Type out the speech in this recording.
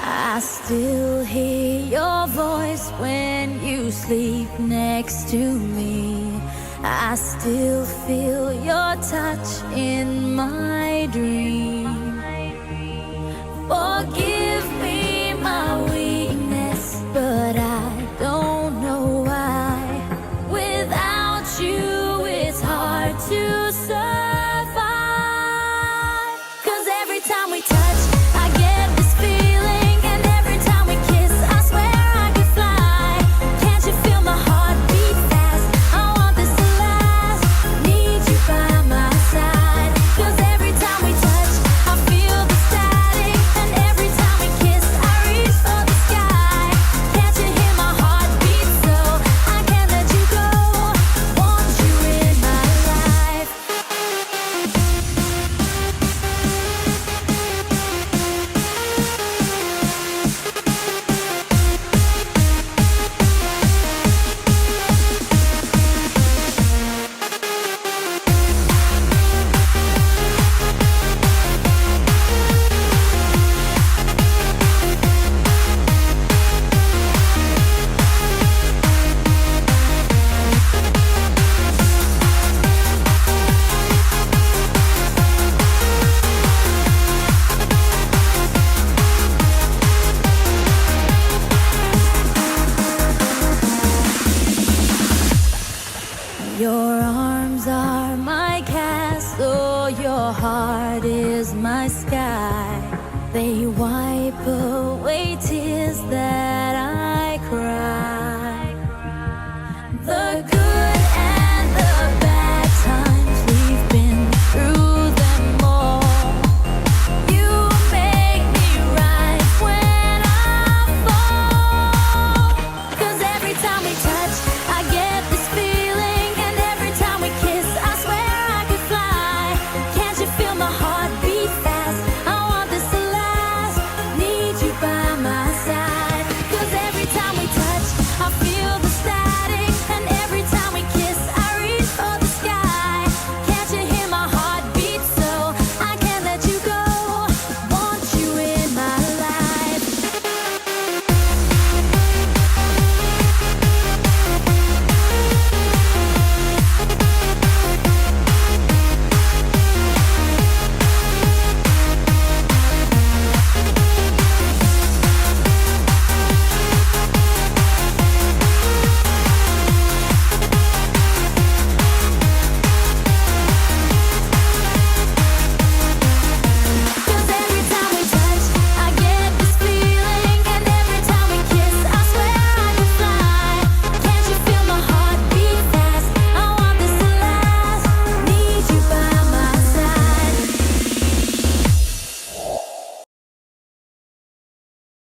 I still hear your voice when you sleep next to me. I still feel your touch in my dream. Forgive me my weakness, but I don't know why. Without you, it's hard to survive. 'Cause every time we touch, I get this feeling, and every time we kiss, I swear I could fly. Can't you feel my heart beat fast? I want this to last. Need you by my side. 'Cause every time we touch, I feel the static, and every time we kiss, I reach for the sky. Can't you hear my heart beat? So I can't let you go. Want you in my life. Your arms are my castle, your heart is my sky. They wipe away tears that